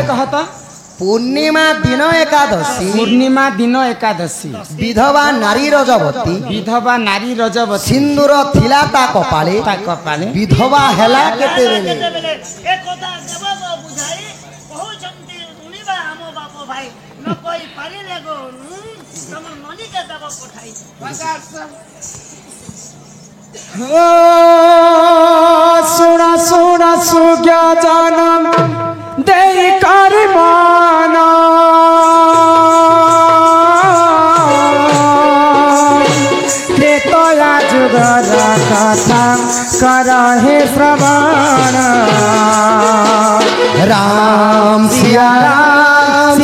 कहता पूर्णिमा दिन एकादशी विधवा नारी रजवती सिंदूर थिला ता कपाले विधवा हेला केते बेले सुना सुना सुज्ञा जानम दे कर माना त्रेतया जुगर कथा कर हे श्रवण राम सिया राम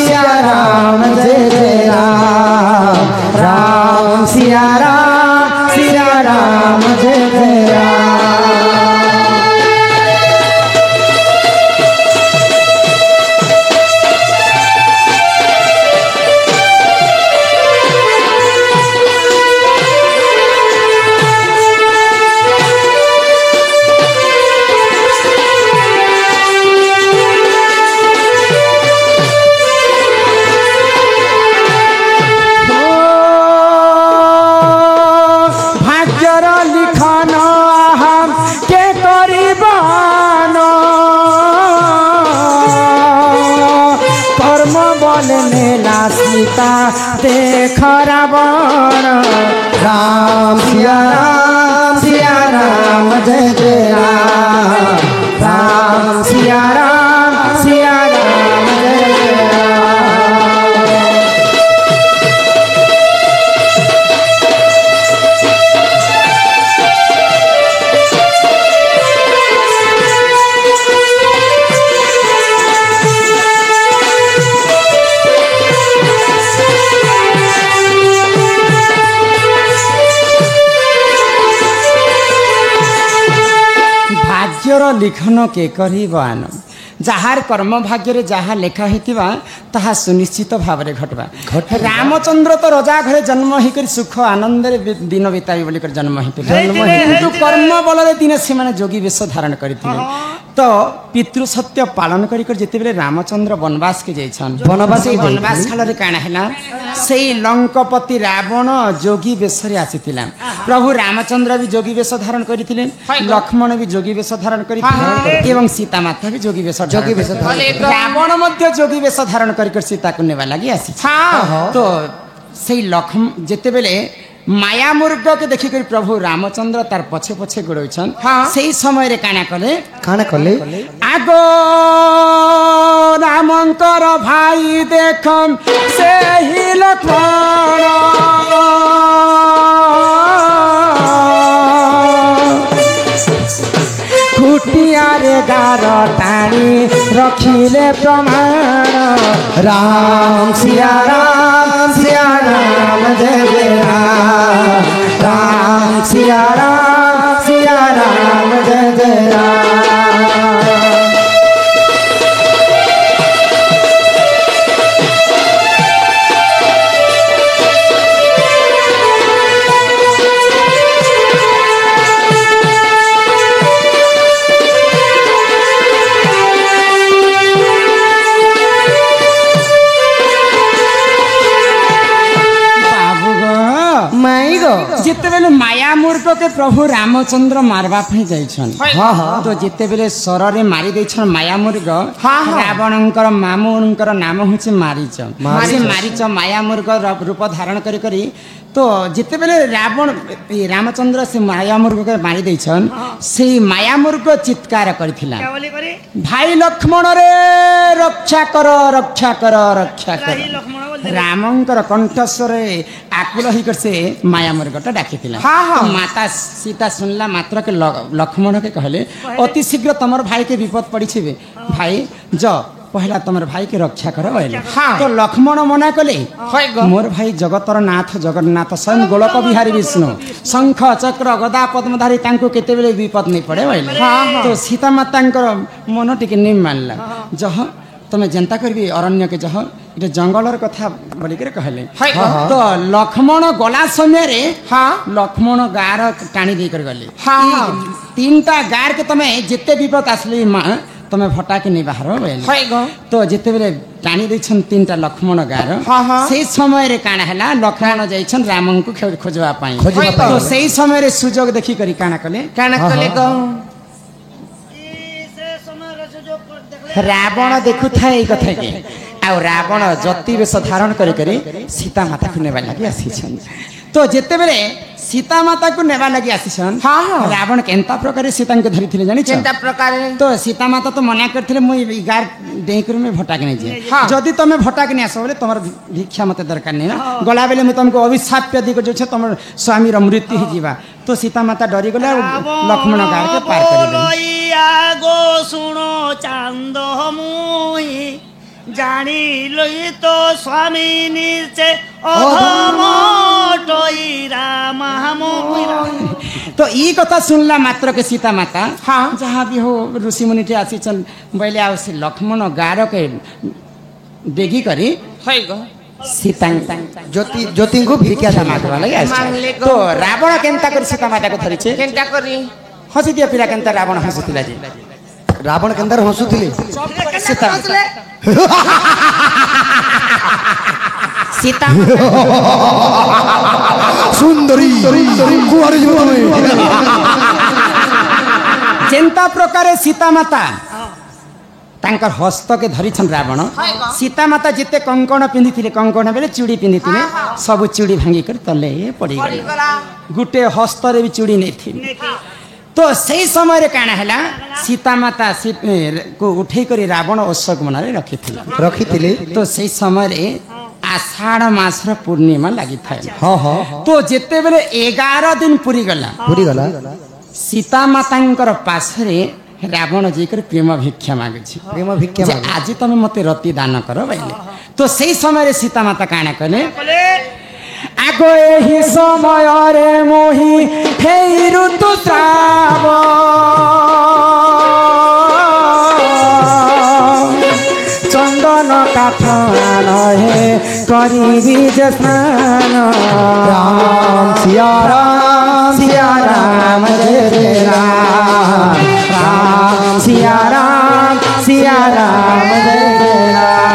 जय जय राम राम सिया राम जय जय राम। सीता देख रावण राम सिया राम जय जय राम राम सिया राम जय जय लिखन के करिबान जहार कर्म भाग्य जहाँ लेखा होता ताहा सुनिश्चित भाव में घटवा रामचंद्र तो रजा घरे जन्म होकर सुख आनंद दिन बिताई बोल जन्म होते कर्म बल दिन से जोगी वेश धारण करते तो पितृ सत्य पालन कर जिते रामचंद्र वनवास के जाइछन वनवास काल काण है से लंकपति रावण जोगी वेश आसीथिला प्रभु रामचंद्र भी जोगी वेश धारण करते लक्ष्मण भी जोगी वेश धारण करते सीता माता भी जोगी वेश रावण मध्य जोगी वेश धारण कर सीता को नेवा लगी आसी तो से लक्ष्मण जिते बेले माया मुर्ग के देखिक प्रभु रामचंद्र तार पछे पछे गोड़न से समय रे काना कले आगो रामंकर भाई देखम से ही लक्ष्मण कुटियारे गार टाणी रखिले प्रमाण राम सिया राम जय जय राम राम सिया राम जय जय राम। जिते बेले माया मूर्ख के प्रभु रामचंद्र मारवा जाइछन तो जिते बेले सर रे मारी देछन माया मूर्ख रावणंकर मामूंकर नाम होछि मारीच मारीच माया मूर्ख रूप धारण करी तो जिते बेले रामचंद्र से माया मूर्ख के मारी देछन से माया मूर्ख चित्कार करथिला भाई लक्ष्मण रे रक्षा कर रामंकर कंठस्वर आकुल होकर से माया मूर्खटा डाकी माता सीता सुनला मात्र के लक्ष्मण के कहले अति शीघ्र तमर भाई के विपद पड़ी भाई पहला तुम भाई के रक्षा कर तो लक्ष्मण मना कले मोर भाई जगतर नाथ जगन्नाथ स्वयं गोलक बिहारी विष्णु शंख चक्र गदा पद्मधारी केते बेले विपद नहीं पड़े तो सीता माता मन टिके नहीं मानला जह तुम जनता करबी अरण्य के जह ये जंगलर कथा बोलिक कहले तो लक्ष्मण गला समय रे लक्ष्मण गार टाणी देकर गले तीन टा गार के तुम जिते विपद आसली ତମେ ଭଟାକେ ନେଇ ବାହାର ବୋଇଲେ ହଇ ଗ ତ ଯେତେବେଳେ ଟାଣି ଦେଇଛନ୍ ତିନିଟା ଲକ୍ଷ୍ମଣ ଗାଁର ହଁ, ହଁ। ସେଇ ସମୟରେ କାଣା ହେଲା ଲକ୍ଷ୍ମଣ ଯାଇଛନ୍ ରାମଙ୍କୁ ଖୋଜିବା ପାଇଁ ଖୋଜିବା ତ ପାଇଁ। ସେଇ ସମୟରେ ସୁଯୋଗ ଦେଖିକରି କାଣା କଲେ କାଣା କଲେ ଗ ରାବଣ ଦେଖୁଥାଏ ଏଇ କଥା କି ଆଉ ରାବଣ ଜ୍ୟୋତି ବେଶ ଧାରଣ କରି କରି ସୀତା ମାତାକୁ ନେବା ଲାଗି ଆସିଛନ୍ ତ ଯେତେବେଳେ ସୀତା ମାତାକୁ ନେବା ଲାଗି ଆସିଛନ୍ ହଁ, ହଁ। ରାବଣ କେନ୍ତା ପ୍ରକାର ସୀତାଙ୍କୁ ଧରିଥିଲେ ଜାଣିଛ କେନ୍ତା ପ୍ରକାର ତ ସୀତା ମାତା ତ ମନା କରିଥିଲେ ମୁଁ ଗାର ଡେଇଁକରି ମୁଁ ଭଟାକେ ନେଇଯିଏ ହଁ। ଯଦି ତମେ ଭଟାକେ ନେଇ ଆସ ବୋଲେ ତମର ଭିକ୍ଷା ମତେ ଦରକାର ନାହିଁ ନା ଗଲା ବେଲେ ମୁଁ ତମକୁ ଅଭିଶାପ୍ୟ ଦିଗ ଯୋଉଛେ ତମର ସ୍ୱାମୀର ମୃତ୍ୟୁ ହେଇଯିବା ତ ସୀତା ମାତା ଡରିଗଲେ ଆଉ ଲକ୍ଷ୍ମଣ ଗାଁକେ ପାର କରିଦେଲେ গো শুনো চান্দ মুই জানিলই তো স্বামী নিচে অধমটই রামামুই तो ई कथा सुनला मात्र के सीता माता हाँ। जहाँ भी हो ऋषि मुनि टे आसी चल बोले आ से लक्ष्मण गार के देखी करी ହଇ ଗ सीता ज्योति को भिक्षा भिक्षा मागवा लगे आइछ। मांगले ग। तो रावण केनता कर सीता माता को धरिछे କେନ୍ତା କରି हसी दिया पिला केनता रावण हसुतिला जी रावण के अंदर हंसुथिले सीता सीता सुंदरी कुआरी जो जेंता प्रकार सीता माता तांकर हस्त के धरिछन रावण सीता माता जिते कंकण पिंधिथिले कंकण बेले चूड़ी पिंधिथिले सब चूड़ी भांगी कर तले पड़ी गले गुटे हस्त रे भी चूड़ी नहीं थी तो सही समय रे काना हला सीता माता को उठे करी रावण अशोक वन रे रखिथिले तो सही समय रे आषाढ़ मासर पूर्णिमा लगी था हाँ हाँ तो जिते बेले 11 दिन पूरी गला पूरी गला सीता मातांकर पासरे रावण जीकर प्रेम भिक्षा मागे प्रेम भिक्षा जे आज तुम मते रति दान कर बैले तो सही समय रे सीता माता काना कले आगो एही समय रे मोही हे ऋतु श्राव चंदन काठ हे करी जे स्नान राम सिया राम सिया राम जय जय राम राम सिया राम जय जय राम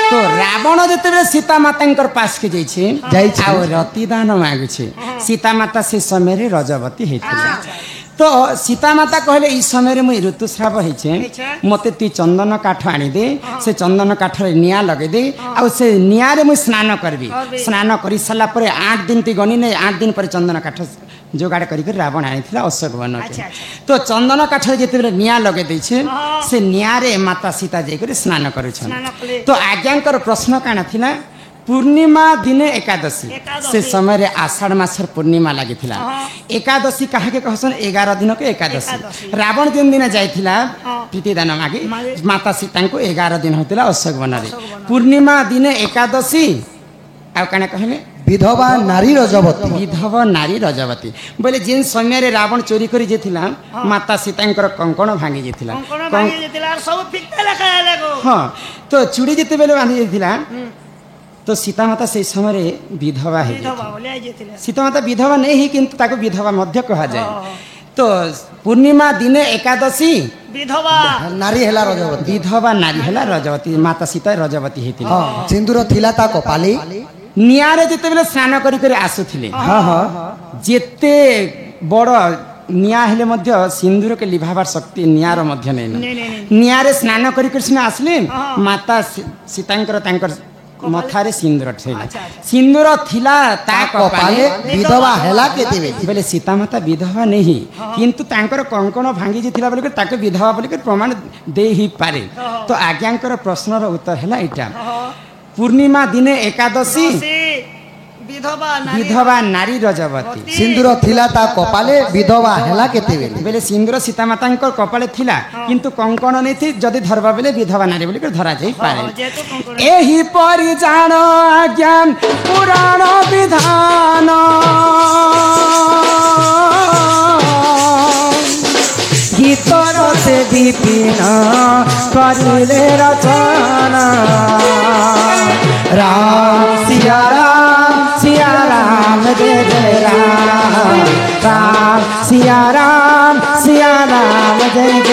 तो रावण जिते सीता माता पास के जाइए रति दान मागुचे सीता माता से समय रे रजवती होती तो सीता माता कहले इस समय मुई ऋतुस्राव होइछे मते ती चंदन काठ आनी दे से चंदन काठ रे निया लगे दे आ से निया रे मुई स्नान करबी स्नान करि सला परे 8 दिन ती गनी ने 8 दिन पर चंदन काठ जोगाड़ करिक रावण आनीथिला अशोक वन तो चंदन काठ जेते निया लगे दैछे से निया रे माता सीता जाकर स्नान करुछन तो आज्ञांकर प्रश्न काना थिला पूर्णिमा दिने एकादशी से समय रे आषाढ़ मासर पूर्णिमा लगी थिला एकादशी कहा के कहसन 11 दिन के एकादशी रावण दिन दिन जाइथिला प्रीतिदान मागे माता सीता को 11 दिन होतिला अशोक वन रे पूर्णिमा दिने एकादशी आ काना कहले विधवा नारी रजवती विधवा नारी रजवती बोले जिन समय रे रावण चोरी करी जेथिला माता सीतांकर कंकण भांगी जेथिला हाँ तो चूड़ी जेते बेले बांधी जेथिला तो सीता माता से समय रे विधवा है सीता माता विधवा नहीं ही किंतु ताको विधवा मध्य कहा जाए तो पूर्णिमा दिने एकादशी विधवा नारी हेला रजवती विधवा नारी हेला रजवती माता सीता रजवती हेतिला सिंदूर थिला ता कपाली नियारे जेते बेले स्नान करी करी आसुथिले हाँ हाँ जेते बड़ निया हेले मध्य सिंदूर के लिभाबार शक्ति नियार मध्य नहीं नियारे स्नान करी करी सिना आसले माता सीतांकर तांकर मथारे सिंदूर थिला सिंदूर थिला ता कपाले विधवा हेला केते बोले सीता माता विधवा नहीं किंतु तांकर कंकण भांगी जेथिला बोले ताके विधवा बोले प्रमाण दे ही पारे तो आज्ञांकर प्रश्नर उत्तर हैला एटा पूर्णिमा दिने एकादशी ବିଧବା ନାରୀ ବିଧବା ନାରୀ ରଜବତୀ ସିନ୍ଦୁର ଥିଲା ତା କପାଳେ ବିଧବା ହେଲା କେତେବେଳେ ବେଲେ ସିନ୍ଦୁର ସୀତାମାତାଙ୍କ କପାଳେ ଥିଲା କିନ୍ତୁ କଙ୍କଣ ନେଇଥି ଯଦି ଧରବା ବେଲେ ବିଧବା ନାରୀ ବୋଲି ଧରା ଯାଇ ପାରେ ଯେହେତୁ କଙ୍କଣ ଏହି ପରି ଜାଣ ଆଜ୍ଞା ପୁରାଣ ବିଧାନ ଗୀତର ସେ ବିପିନ କରିଲେ ରଚନା ରାମ ସିୟା ରାମ ଜୟ ଜୟ ରାମ ରାମ ସିୟା ରାମ ଜୟ